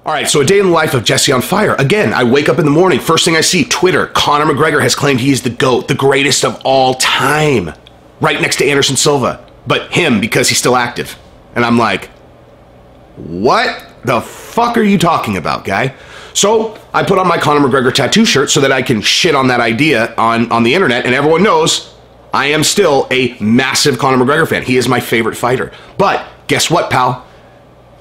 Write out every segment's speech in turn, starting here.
All right, so a day in the life of Jesse on Fire. Again, I wake up in the morning, first thing I see, Twitter, Conor McGregor has claimed he is the GOAT, the greatest of all time. Right next to Anderson Silva. But him, because he's still active. And I'm like, what the fuck are you talking about, guy? So I put on my Conor McGregor tattoo shirt so that I can shit on that idea on the internet, and everyone knows I am still a massive Conor McGregor fan. He is my favorite fighter. But guess what, pal?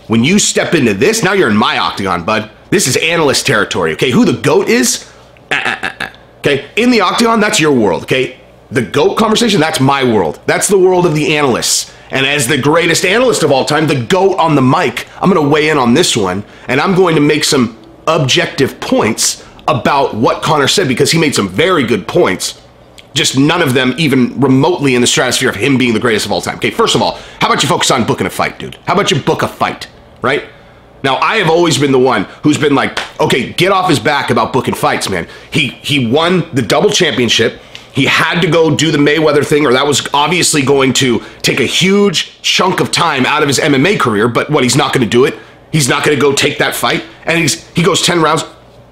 When you step into this, now you're in my octagon, bud. This is analyst territory, okay? Who the GOAT is? Okay? In the octagon, that's your world, okay? The GOAT conversation, that's my world. That's the world of the analysts. And as the greatest analyst of all time, the GOAT on the mic, I'm going to weigh in on this one, and I'm going to make some objective points about what Conor said, because he made some very good points. Just none of them even remotely in the stratosphere of him being the greatest of all time. Okay, first of all, how about you focus on booking a fight, dude? How about you book a fight, right? Now, I have always been the one who's been like, okay, get off his back about booking fights, man. He won the double championship. He had to go do the Mayweather thing, or that was obviously going to take a huge chunk of time out of his MMA career, but what, he's not going to do it? He's not going to go take that fight? And he goes 10 rounds,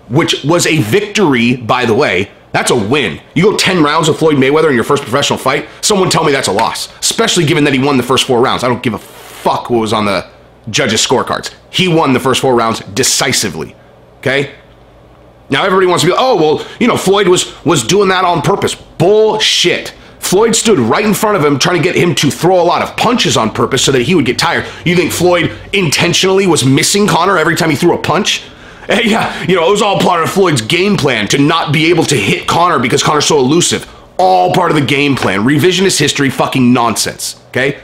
which was a victory, by the way. That's a win. You go 10 rounds with Floyd Mayweather in your first professional fight, someone tell me that's a loss, especially given that he won the first 4 rounds. I don't give a fuck what was on the judges' scorecards. He won the first 4 rounds decisively, okay? Now everybody wants to be, oh, well, you know, Floyd was doing that on purpose. Bullshit. Floyd stood right in front of him trying to get him to throw a lot of punches on purpose so that he would get tired. You think Floyd intentionally was missing Conor every time he threw a punch? Yeah, you know, it was all part of Floyd's game plan to not be able to hit Conor because Conor's so elusive. All part of the game plan. Revisionist history, fucking nonsense, okay?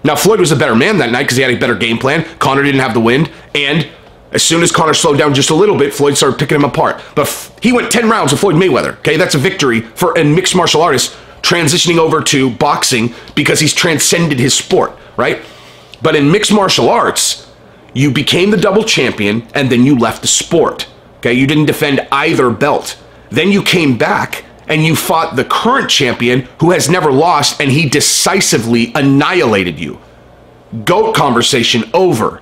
Now, Floyd was a better man that night because he had a better game plan. Conor didn't have the wind, and as soon as Conor slowed down just a little bit, Floyd started picking him apart. But he went 10 rounds with Floyd Mayweather, okay? That's a victory for a mixed martial artist transitioning over to boxing because he's transcended his sport, right? But in mixed martial arts, you became the double champion and then you left the sport, okay? You didn't defend either belt. Then you came back and you fought the current champion who has never lost, and he decisively annihilated you. GOAT conversation over.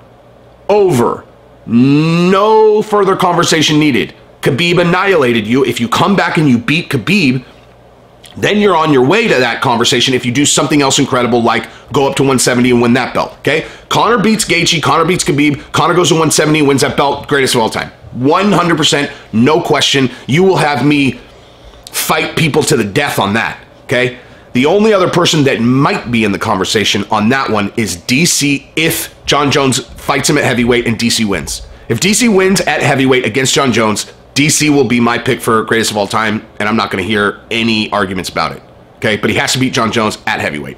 Over. No further conversation needed. Khabib annihilated you. If you come back and you beat Khabib, then you're on your way to that conversation if you do something else incredible like go up to 170 and win that belt, okay? Conor beats Gaethje, Conor beats Khabib, Conor goes to 170 and wins that belt, greatest of all time. 100%, no question. You will have me fight people to the death on that, okay? The only other person that might be in the conversation on that one is DC if John Jones fights him at heavyweight and DC wins. If DC wins at heavyweight against John Jones, DC will be my pick for greatest of all time, and I'm not going to hear any arguments about it, okay? But he has to beat John Jones at heavyweight.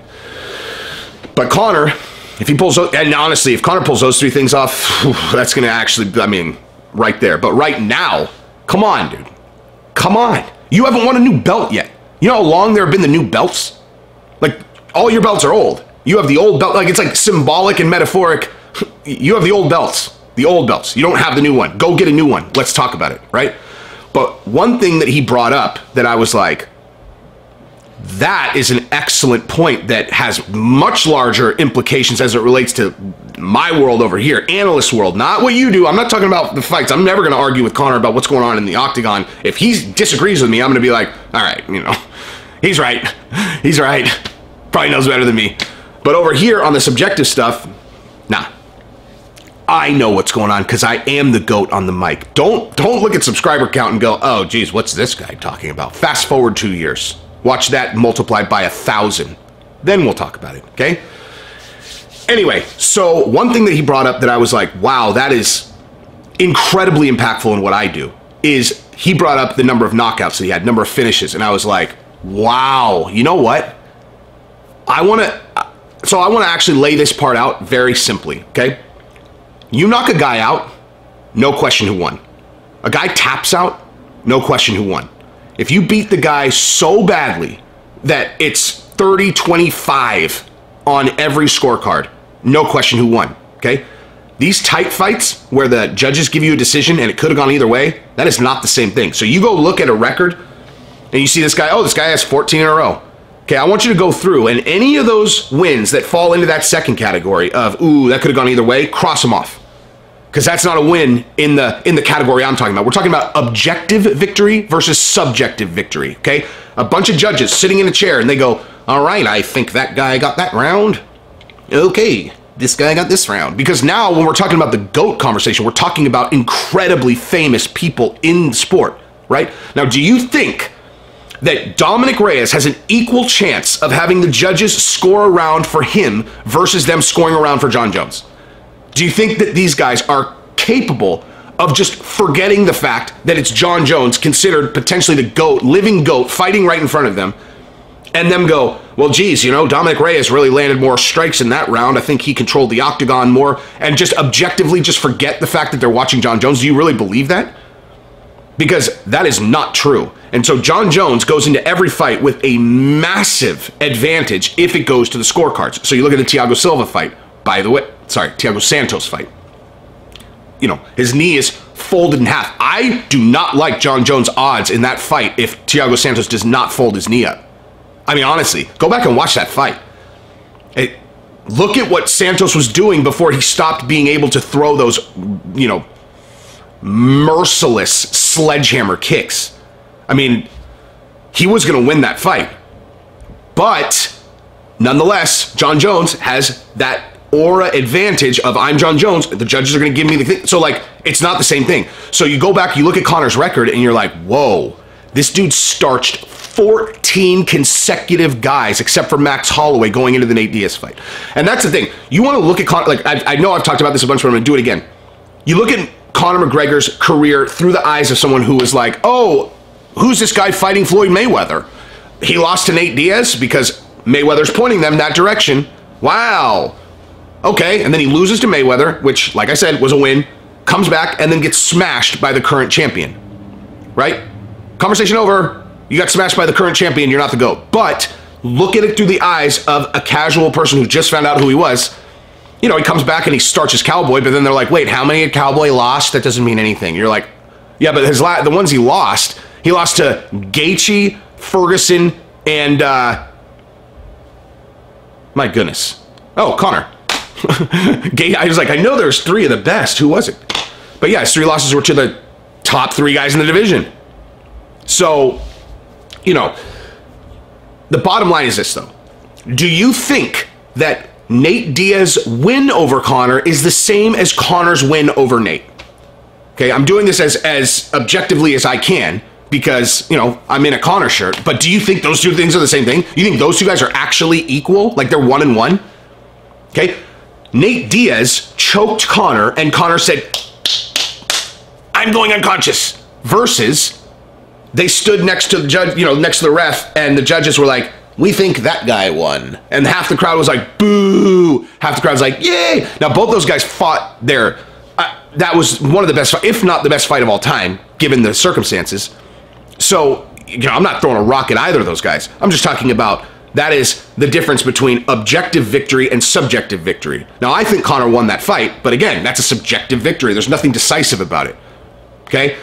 But Conor, if he pulls, and honestly, if Conor pulls those 3 things off, that's going to actually, I mean, right there. But right now, come on, dude. Come on. You haven't won a new belt yet. You know how long there have been the new belts? Like, all your belts are old. You have the old belt. Like, it's like symbolic and metaphoric. You have the old belts. The old belts. You don't have the new one. Go get a new one. Let's talk about it, right? But one thing that he brought up that I was like, that is an excellent point that has much larger implications as it relates to my world over here, analyst world, not what you do. I'm not talking about the fights. I'm never going to argue with Conor about what's going on in the octagon. If he disagrees with me, I'm going to be like, all right, you know, he's right. He's right. Probably knows better than me. But over here on the subjective stuff, nah. I know what's going on because I am the GOAT on the mic. Don't look at subscriber count and go, oh, geez, what's this guy talking about? Fast forward 2 years. Watch that multiplied by 1,000. Then we'll talk about it, okay? Anyway, so one thing that he brought up that I was like, wow, that is incredibly impactful in what I do, is he brought up the number of knockouts that he had, number of finishes, and I was like, wow, you know what? I want to actually lay this part out very simply, okay? You knock a guy out, no question who won. A guy taps out, no question who won. If you beat the guy so badly that it's 30-25 on every scorecard, no question who won, okay? These tight fights where the judges give you a decision and it could have gone either way, that is not the same thing. So you go look at a record and you see this guy, oh, this guy has 14 in a row. Okay, I want you to go through, and any of those wins that fall into that second category of, ooh, that could have gone either way, cross them off. because that's not a win in the category I'm talking about. We're talking about objective victory versus subjective victory, okay? A bunch of judges sitting in a chair, and they go, all right, I think that guy got that round. Okay, this guy got this round. Because now when we're talking about the GOAT conversation, we're talking about incredibly famous people in sport, right? Now, do you think that Dominic Reyes has an equal chance of having the judges score a round for him versus them scoring a round for Jon Jones? Do you think that these guys are capable of just forgetting the fact that it's Jon Jones, considered potentially the GOAT, living GOAT, fighting right in front of them, and them go, well, geez, you know, Dominic Reyes really landed more strikes in that round. I think he controlled the octagon more, and just objectively just forget the fact that they're watching Jon Jones? Do you really believe that? Because that is not true. And so Jon Jones goes into every fight with a massive advantage if it goes to the scorecards. So you look at the Thiago Silva fight, by the way, sorry, Thiago Santos fight. You know, his knee is folded in half. I do not like Jon Jones' odds in that fight if Thiago Santos does not fold his knee up. I mean, honestly, go back and watch that fight. Look at what Santos was doing before he stopped being able to throw those, you know, merciless sledgehammer kicks. I mean, he was going to win that fight. But nonetheless, Jon Jones has that aura advantage of I'm Jon Jones. The judges are going to give me the thing. So, like, it's not the same thing. So you go back, you look at Conor's record, and you're like, whoa, this dude starched 14 consecutive guys, except for Max Holloway, going into the Nate Diaz fight. And that's the thing. You want to look at Conor, like, I know I've talked about this a bunch, but I'm going to do it again. You look at Conor McGregor's career through the eyes of someone who was like, oh, who's this guy fighting Floyd Mayweather? He lost to Nate Diaz because Mayweather's pointing them that direction. Wow. Okay, and then he loses to Mayweather, which, like I said, was a win, comes back, and then gets smashed by the current champion. Right? Conversation over. You got smashed by the current champion, you're not the GOAT. But look at it through the eyes of a casual person who just found out who he was. You know, he comes back and he starches Cowboy, but then they're like, wait, how many had Cowboy lost? That doesn't mean anything. You're like, yeah, but the ones he lost to Gaethje, Ferguson, and, my goodness. Oh, Conor. I was like, I know there's three of the best. Who was it? But yeah, his three losses were to the top three guys in the division. So, you know, the bottom line is this, though. Do you think that Nate Diaz's win over Conor is the same as Conor's win over Nate? Okay, I'm doing this as objectively as I can because, you know, I'm in a Conor shirt. But do you think those two things are the same thing? You think those two guys are actually equal? Like they're 1-1? Okay, Nate Diaz choked Conor and Conor said, I'm going unconscious. Versus they stood next to the judge, you know, next to the ref, and the judges were like, we think that guy won. And half the crowd was like, boo. Half the crowd was like, yay. Now, both those guys fought there. That was one of the best, if not the best fight of all time, given the circumstances. So, you know, I'm not throwing a rock at either of those guys. I'm just talking about that is the difference between objective victory and subjective victory. Now, I think Conor won that fight, but again, that's a subjective victory. There's nothing decisive about it. Okay?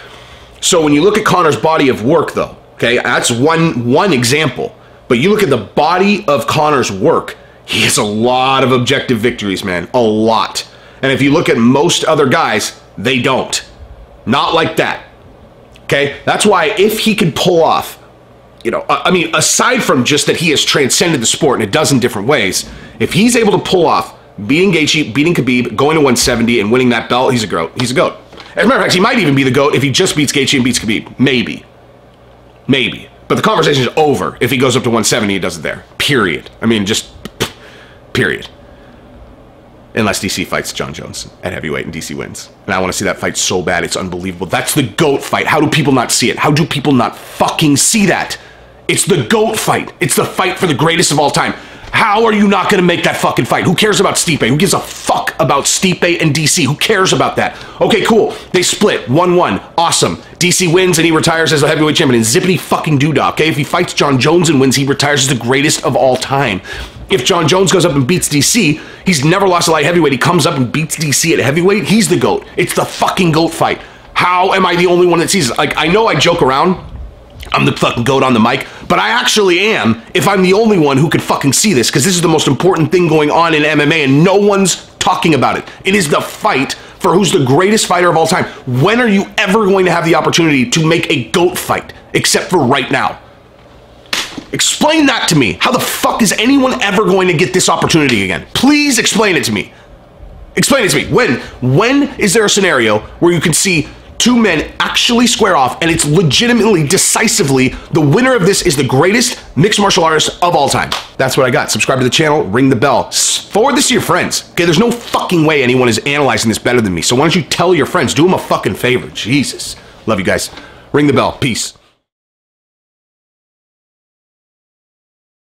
So when you look at Conor's body of work, though, okay, that's one example. But you look at the body of Conor's work, he has a lot of objective victories, man. A lot. And if you look at most other guys, they don't. Not like that. Okay? That's why if he could pull off, you know, I mean, aside from just that he has transcended the sport in a dozen different ways, if he's able to pull off beating Gaethje, beating Khabib, going to 170 and winning that belt, he's a GOAT. He's a GOAT. As a matter of fact, he might even be the GOAT if he just beats Gaethje and beats Khabib. Maybe. Maybe. But the conversation is over if he goes up to 170 and does it there. Period. I mean, just period. Unless DC fights Jon Jones at heavyweight and DC wins. And I want to see that fight so bad, it's unbelievable. That's the GOAT fight. How do people not see it? How do people not fucking see that? It's the GOAT fight. It's the fight for the greatest of all time. How are you not going to make that fucking fight? Who cares about Stipe? Who gives a fuck about Stipe and DC? Who cares about that? Okay, cool. They split. 1-1. Awesome. DC wins and he retires as the heavyweight champion. And zippity fucking doodah. Okay, if he fights Jon Jones and wins, he retires as the greatest of all time. If Jon Jones goes up and beats DC, he's never lost a light heavyweight. He comes up and beats DC at heavyweight. He's the GOAT. It's the fucking GOAT fight. How am I the only one that sees it? Like, I know I joke around. I'm the fucking GOAT on the mic, but I actually am if I'm the only one who could fucking see this, because this is the most important thing going on in MMA and no one's talking about it. It is the fight for for who's the greatest fighter of all time. When are you ever going to have the opportunity to make a GOAT fight, except for right now? Explain that to me. How the fuck is anyone ever going to get this opportunity again? Please explain it to me. Explain it to me. When is there a scenario where you can see two men actually square off and it's legitimately, decisively, the winner of this is the greatest mixed martial artist of all time? That's what I got. Subscribe to the channel, ring the bell, forward this to your friends. Okay, there's no fucking way anyone is analyzing this better than me. So why don't you tell your friends? Do them a fucking favor. Jesus. Love you guys. Ring the bell. Peace.